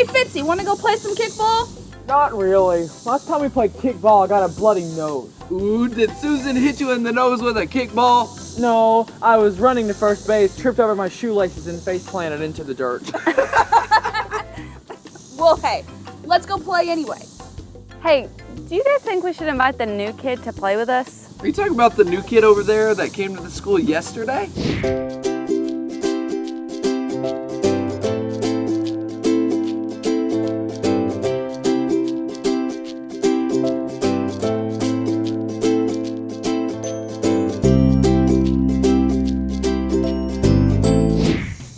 Fitzy, wanna go play some kickball? Not really. Last time we played kickball, I got a bloody nose. Ooh, did Susan hit you in the nose with a kickball? No, I was running to first base, tripped over my shoelaces, and face planted into the dirt. Well, hey, let's go play anyway. Hey, do you guys think we should invite the new kid to play with us? Are you talking about the new kid over there that came to the school yesterday?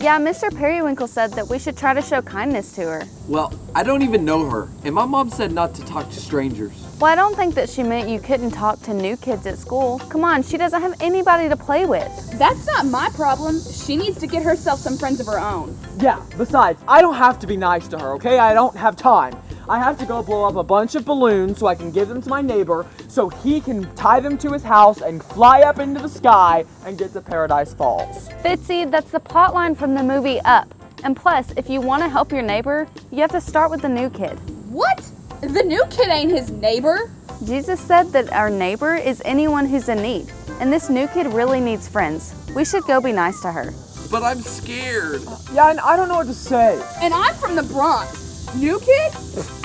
Yeah, Mr. Periwinkle said that we should try to show kindness to her. Well, I don't even know her, and my mom said not to talk to strangers. Well, I don't think that she meant you couldn't talk to new kids at school. Come on, she doesn't have anybody to play with. That's not my problem. She needs to get herself some friends of her own. Yeah, besides, I don't have to be nice to her, okay? I don't have time. I have to go blow up a bunch of balloons so I can give them to my neighbor so he can tie them to his house and fly up into the sky and get to Paradise Falls. Fitzy, that's the plot line from the movie Up. And plus, if you want to help your neighbor, you have to start with the new kid. What? The new kid ain't his neighbor. Jesus said that our neighbor is anyone who's in need. And this new kid really needs friends. We should go be nice to her. But I'm scared. Yeah, and I don't know what to say. And I'm from the Bronx. New kid?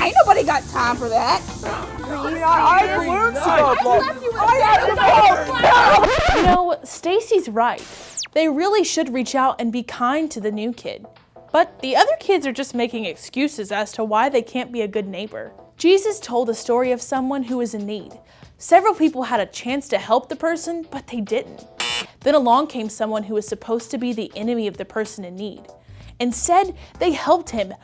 Ain't nobody got time for that. I balloons to go blow. You know, Stacy's right. They really should reach out and be kind to the new kid. But the other kids are just making excuses as to why they can't be a good neighbor. Jesus told a story of someone who was in need. Several people had a chance to help the person, but they didn't. Then along came someone who was supposed to be the enemy of the person in need. Instead, they helped him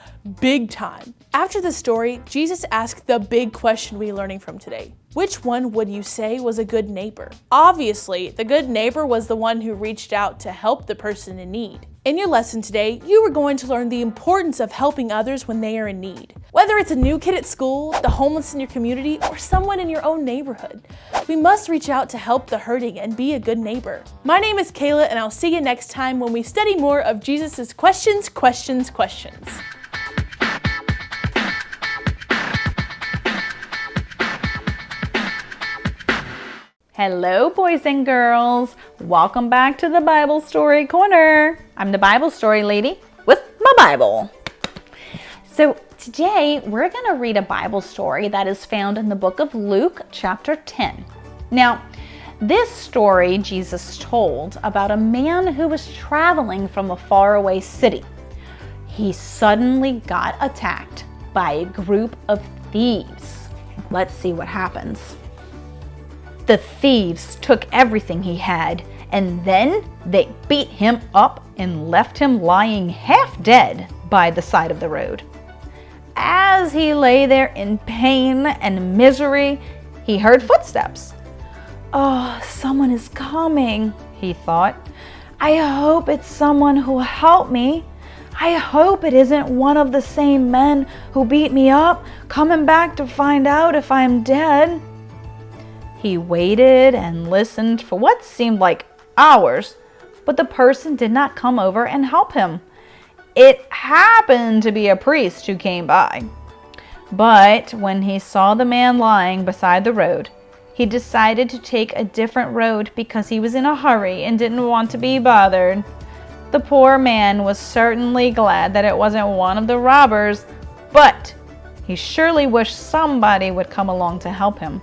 big time. After the story, Jesus asked the big question we're learning from today. Which one would you say was a good neighbor? Obviously, the good neighbor was the one who reached out to help the person in need. In your lesson today, you are going to learn the importance of helping others when they are in need. Whether it's a new kid at school, the homeless in your community, or someone in your own neighborhood, we must reach out to help the hurting and be a good neighbor. My name is Kayla, and I'll see you next time when we study more of Jesus' questions. Hello, boys and girls. Welcome back to the Bible Story Corner. I'm the Bible Story Lady with my Bible. So today we're going to read a Bible story that is found in the book of Luke, chapter 10. Now, this story Jesus told about a man who was traveling from a faraway city. He suddenly got attacked by a group of thieves. Let's see what happens. The thieves took everything he had, and then they beat him up and left him lying half dead by the side of the road. As he lay there in pain and misery, he heard footsteps. Oh, someone is coming, he thought. I hope it's someone who will help me. I hope it isn't one of the same men who beat me up, coming back to find out if I'm dead. He waited and listened for what seemed like hours, but the person did not come over and help him. It happened to be a priest who came by. But when he saw the man lying beside the road, he decided to take a different road because he was in a hurry and didn't want to be bothered. The poor man was certainly glad that it wasn't one of the robbers, but he surely wished somebody would come along to help him.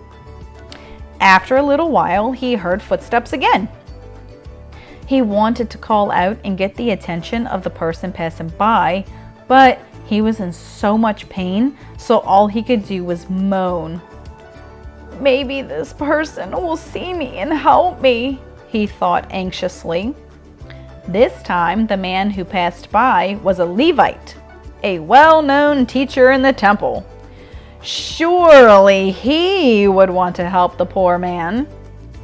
After a little while, he heard footsteps again. He wanted to call out and get the attention of the person passing by, but he was in so much pain, so all he could do was moan. Maybe this person will see me and help me, he thought anxiously. This time, the man who passed by was a Levite, a well-known teacher in the temple. Surely he would want to help the poor man.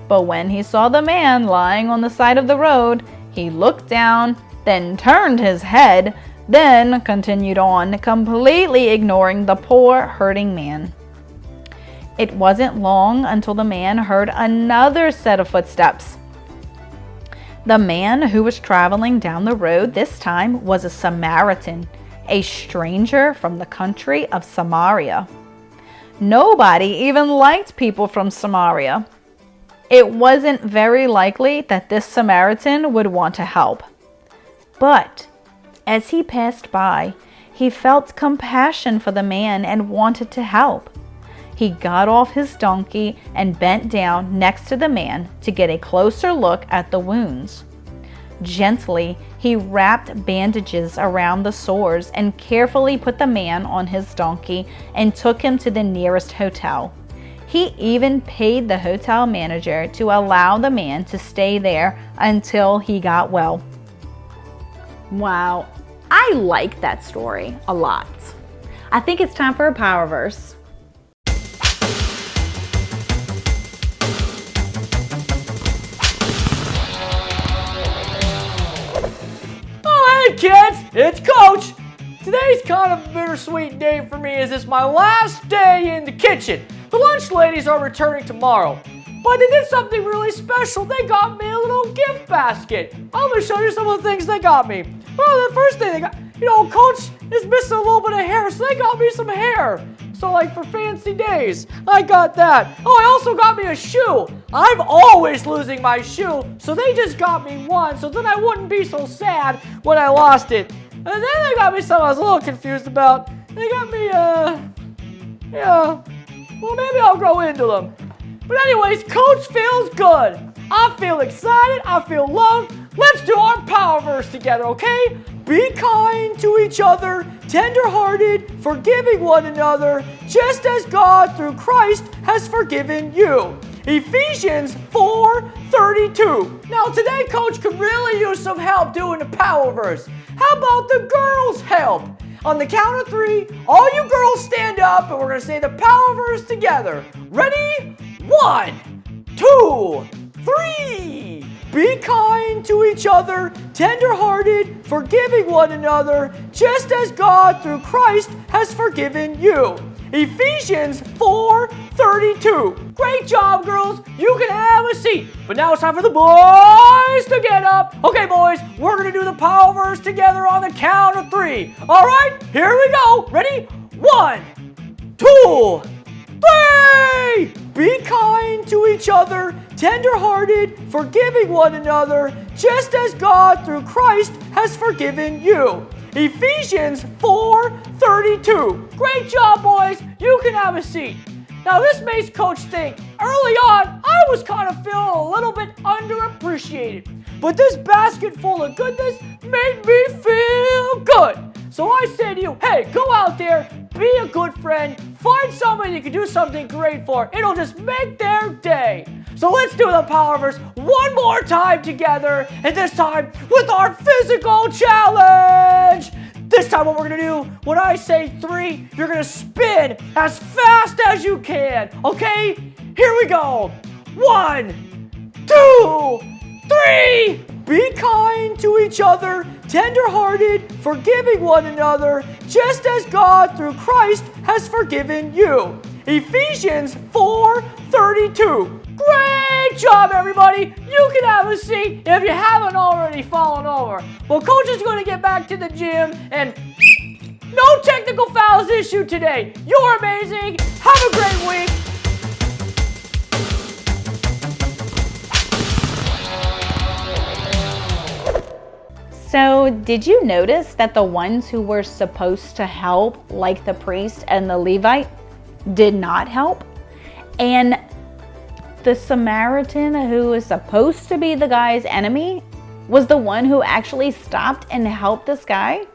But when he saw the man lying on the side of the road, he looked down, then turned his head, then continued on, completely ignoring the poor hurting man. It wasn't long until the man heard another set of footsteps. The man who was traveling down the road this time was a Samaritan, a stranger from the country of Samaria. Nobody even liked people from Samaria. It wasn't very likely that this Samaritan would want to help. But as he passed by, he felt compassion for the man and wanted to help. He got off his donkey and bent down next to the man to get a closer look at the wounds. Gently, he wrapped bandages around the sores and carefully put the man on his donkey and took him to the nearest hotel. He even paid the hotel manager to allow the man to stay there until he got well. Wow, I like that story a lot. I think it's time for a power verse. Oh, hey kids, it's Coach. Today's kind of a bittersweet day for me as it's my last day in the kitchen. The lunch ladies are returning tomorrow, but they did something really special. They got me a little gift basket. I'm gonna show you some of the things they got me. Well, the first thing they got, Coach is missing a little bit of hair, so they got me some hair. So like for fancy days, I got that. Oh, I also got me a shoe. I'm always losing my shoe, so they just got me one, so then I wouldn't be so sad when I lost it. And then they got me something I was a little confused about. They got me, well, maybe I'll grow into them. But anyways, Coach feels good. I feel excited. I feel loved. Let's do our power verse together, okay? Be kind to each other, tender-hearted, forgiving one another, just as God through Christ has forgiven you. Ephesians 4:32. Now today, Coach could really use some help doing the power verse. How about the girls' help? On the count of 3, all you girls stand up and we're going to say the power verse together. Ready? 1, 2, 3. Be kind to each other, tender-hearted, forgiving one another, just as God through Christ has forgiven you. Ephesians 4:32. Great job, girls. You can have a seat. But now it's time for the boys to get up. Okay, boys, we're going to do the power verse together on the count of 3. All right, here we go. Ready? 1, 2, 3. Be kind to each other, tender-hearted, forgiving one another, just as God through Christ has forgiven you. Ephesians 4:32. Great job, boys. You can have a seat. Now, this makes Coach think, early on, I was kind of feeling a little bit underappreciated. But this basket full of goodness made me feel good. So I say to you, hey, go out there, be a good friend, find somebody you can do something great for. It'll just make their day. So let's do the power verse one more time together, and this time with our physical challenge. This time what we're going to do, when I say 3, you're going to spin as fast as you can, okay? Here we go. 1, 2, 3. Be kind to each other, tender-hearted, forgiving one another, just as God through Christ has forgiven you. Ephesians 4:32. Great job, everybody. You can have a seat if you haven't already fallen over. Well, Coach is going to get back to the gym, and no technical fouls issued today. You're amazing. Have a great week. So, did you notice that the ones who were supposed to help, like the priest and the Levite, did not help? And the Samaritan, who is supposed to be the guy's enemy, was the one who actually stopped and helped this guy?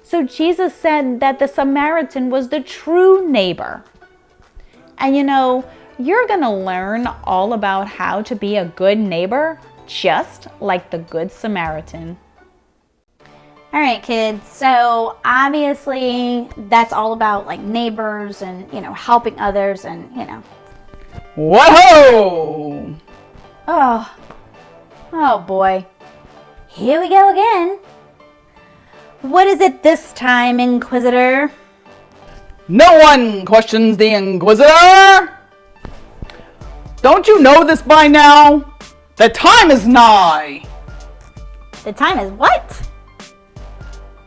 So Jesus said that the Samaritan was the true neighbor. And you're going to learn all about how to be a good neighbor, just like the Good Samaritan. All right, kids. So obviously that's all about like neighbors and, helping others and, Whoa! Oh boy. Here we go again. What is it this time, Inquisitor? No one questions the Inquisitor! Don't you know this by now? The time is nigh! The time is what?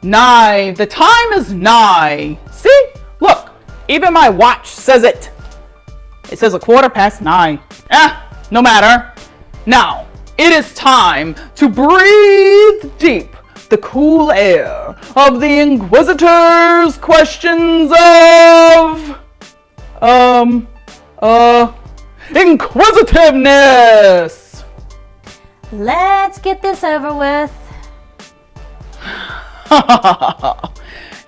Nigh. The time is nigh. See? Look, even my watch says it. It says 9:15. No matter. Now, it is time to breathe deep the cool air of the Inquisitor's questions of... inquisitiveness! Let's get this over with.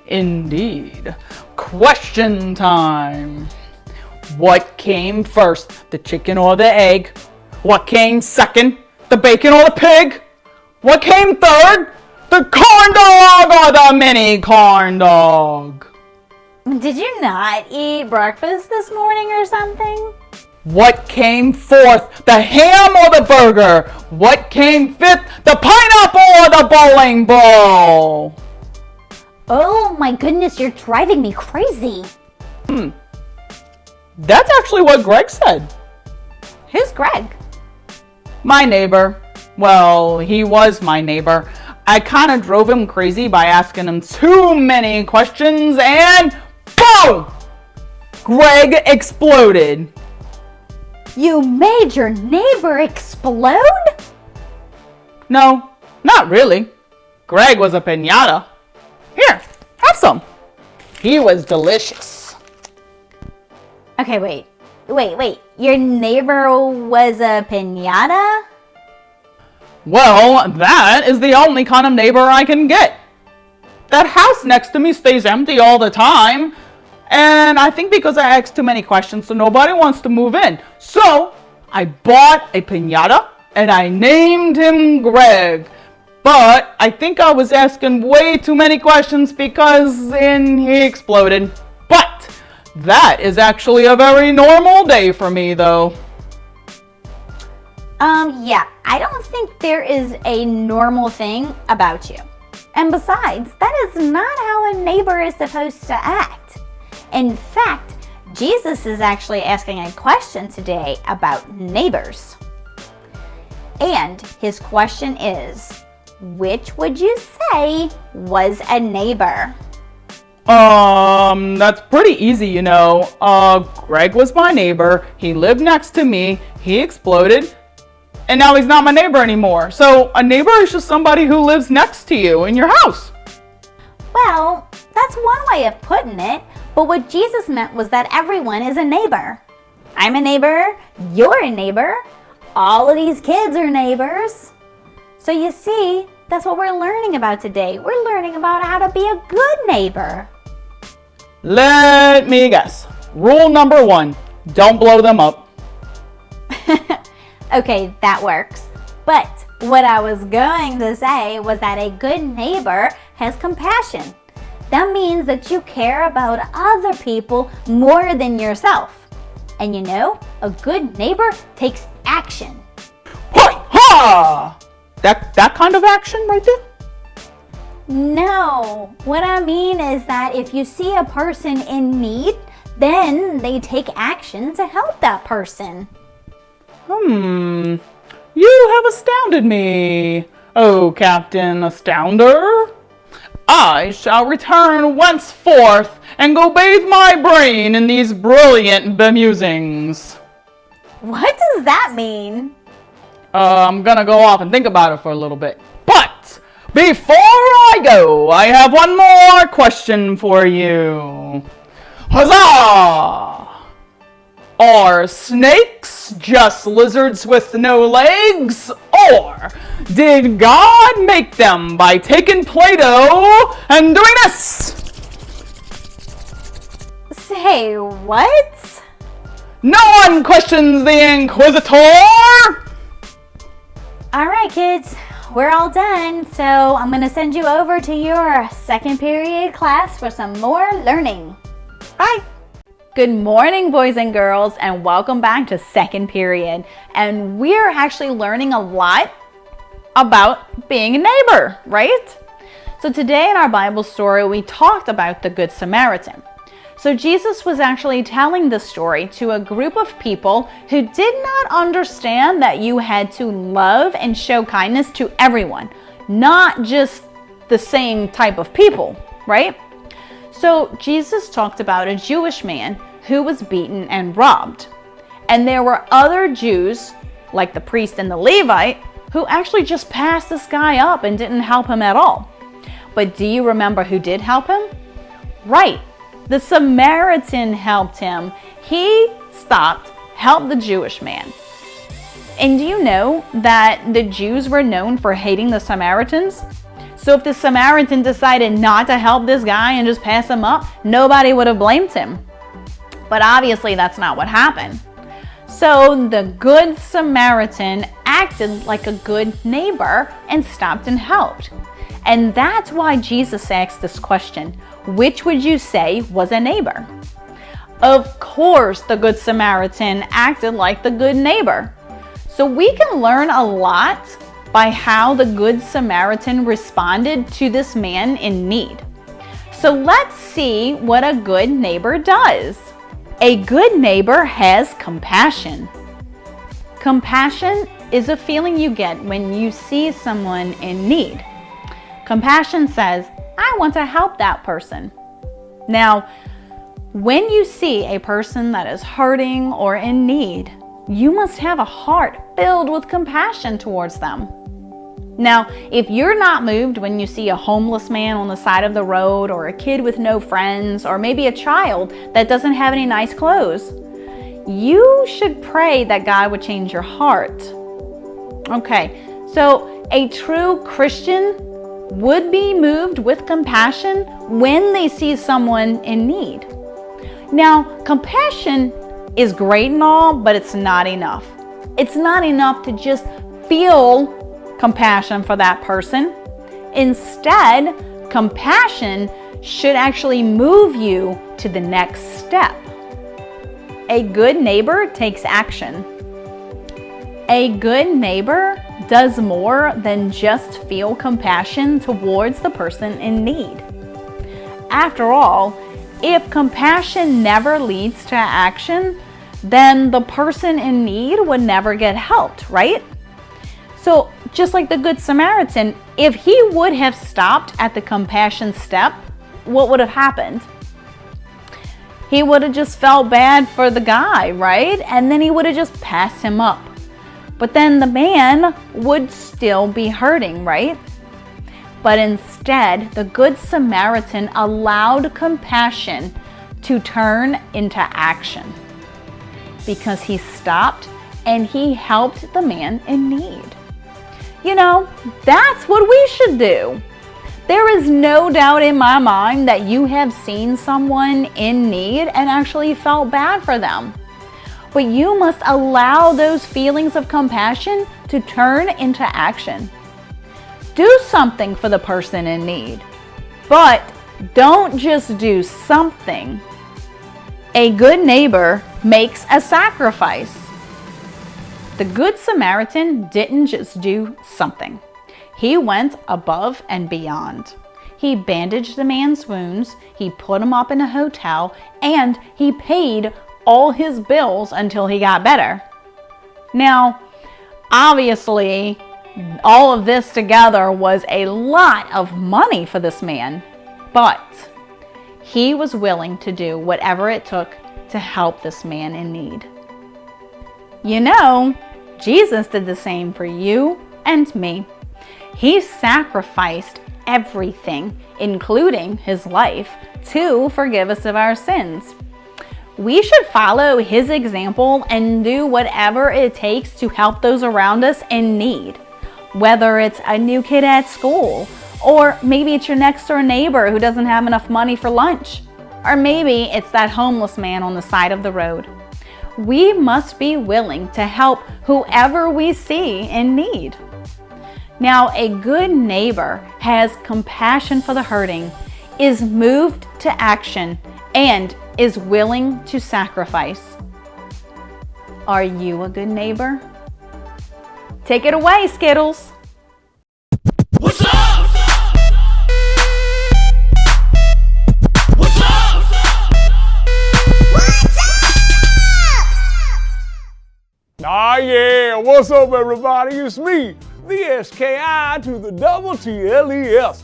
Indeed. Question time. What came first, the chicken or the egg? What came second, the bacon or the pig? What came third, the corn dog or the mini corn dog? Did you not eat breakfast this morning or something? What came fourth, the ham or the burger? What came fifth, the pineapple or the bowling ball? Oh my goodness, you're driving me crazy. That's actually what Greg said. Who's Greg? My neighbor. Well, he was my neighbor. I kind of drove him crazy by asking him too many questions and boom! Greg exploded. You made your neighbor explode? No, not really. Greg was a piñata. Here, have some. He was delicious. Okay, wait. Your neighbor was a piñata? Well, that is the only kind of neighbor I can get. That house next to me stays empty all the time. And I think because I asked too many questions, so nobody wants to move in. So, I bought a piñata and I named him Greg. But I think I was asking way too many questions because then he exploded. But that is actually a very normal day for me though. Yeah, I don't think there is a normal thing about you. And besides, that is not how a neighbor is supposed to act. In fact, Jesus is actually asking a question today about neighbors. And his question is, which would you say was a neighbor? That's pretty easy, you know. Greg was my neighbor. He lived next to me. He exploded. And now he's not my neighbor anymore. So a neighbor is just somebody who lives next to you in your house. Well, that's one way of putting it. But what Jesus meant was that everyone is a neighbor. I'm a neighbor. You're a neighbor. All of these kids are neighbors. So you see, that's what we're learning about today. We're learning about how to be a good neighbor. Let me guess. Rule number 1, don't blow them up. Okay, that works. But what I was going to say was that a good neighbor has compassion. That means that you care about other people more than yourself. And you know, a good neighbor takes action. Ha! That kind of action right there? No, what I mean is that if you see a person in need, then they take action to help that person. You have astounded me, oh Captain Astounder. I shall return whenceforth and go bathe my brain in these brilliant bemusings. What does that mean? I'm gonna go off and think about it for a little bit. But before I go, I have one more question for you. Huzzah! Are snakes just lizards with no legs? Or did God make them by taking Play-Doh and doing this? Say what? No one questions the Inquisitor! Alright kids, we're all done, so I'm gonna send you over to your second period class for some more learning. Bye! Good morning, boys and girls, and welcome back to second period. And we're actually learning a lot about being a neighbor, right? So today in our Bible story, we talked about the Good Samaritan. So Jesus was actually telling the story to a group of people who did not understand that you had to love and show kindness to everyone, not just the same type of people, right? So Jesus talked about a Jewish man who was beaten and robbed. And there were other Jews, like the priest and the Levite, who actually just passed this guy up and didn't help him at all. But do you remember who did help him? Right, the Samaritan helped him. He stopped, helped the Jewish man. And do you know that the Jews were known for hating the Samaritans? So if the Samaritan decided not to help this guy and just pass him up, nobody would have blamed him. But obviously that's not what happened. So the Good Samaritan acted like a good neighbor and stopped and helped. And that's why Jesus asked this question, which would you say was a neighbor? Of course, the Good Samaritan acted like the good neighbor. So we can learn a lot by how the Good Samaritan responded to this man in need. So let's see what a good neighbor does. A good neighbor has compassion. Compassion is a feeling you get when you see someone in need. Compassion says, I want to help that person. Now, when you see a person that is hurting or in need, you must have a heart filled with compassion towards them. Now, if you're not moved when you see a homeless man on the side of the road, or a kid with no friends, or maybe a child that doesn't have any nice clothes, you should pray that God would change your heart. Okay, so a true Christian would be moved with compassion when they see someone in need. Now, compassion is great and all, but it's not enough. It's not enough to just feel compassion for that person. Instead, compassion should actually move you to the next step. A good neighbor takes action. A good neighbor does more than just feel compassion towards the person in need. After all, if compassion never leads to action, then the person in need would never get helped, right? So just like the Good Samaritan, if he would have stopped at the compassion step, what would have happened? He would have just felt bad for the guy, right? And then he would have just passed him up. But then the man would still be hurting, right? But instead, the Good Samaritan allowed compassion to turn into action, because he stopped and he helped the man in need. You know, that's what we should do. There is no doubt in my mind that you have seen someone in need and actually felt bad for them. But you must allow those feelings of compassion to turn into action. Do something for the person in need, but don't just do something. A good neighbor makes a sacrifice. The Good Samaritan didn't just do something. He went above and beyond. He bandaged the man's wounds, he put him up in a hotel, and he paid all his bills until he got better. Now, obviously, all of this together was a lot of money for this man, but he was willing to do whatever it took to help this man in need. You know, Jesus did the same for you and me. He sacrificed everything, including his life, to forgive us of our sins. We should follow his example and do whatever it takes to help those around us in need. Whether it's a new kid at school, or maybe it's your next door neighbor who doesn't have enough money for lunch, or maybe it's that homeless man on the side of the road. We must be willing to help whoever we see in need. Now, a good neighbor has compassion for the hurting, is moved to action, and is willing to sacrifice. Are you a good neighbor? Take it away, Skittles. What's up? What's up? What's up? Ah yeah, what's up everybody? It's me, the SKI to the double TLES,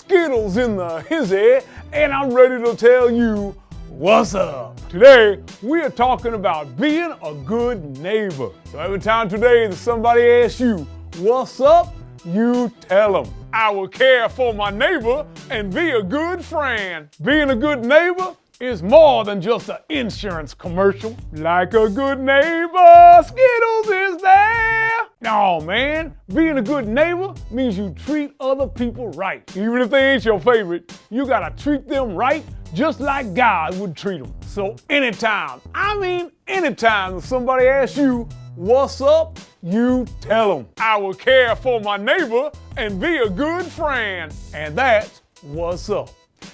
Skittles in the hizzy, and I'm ready to tell you what's up. Today, we are talking about being a good neighbor. So every time today that somebody asks you, what's up, you tell them, I will care for my neighbor and be a good friend. Being a good neighbor is more than just an insurance commercial. Like a good neighbor, Skittles is there. No, man, being a good neighbor means you treat other people right. Even if they ain't your favorite, you gotta treat them right just like God would treat them. So anytime that somebody asks you, what's up, you tell them, I will care for my neighbor and be a good friend. And that's what's up.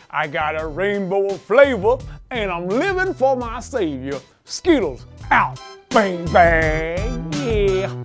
I got a rainbow of flavor and I'm living for my savior. Skittles out, bang, bang, yeah.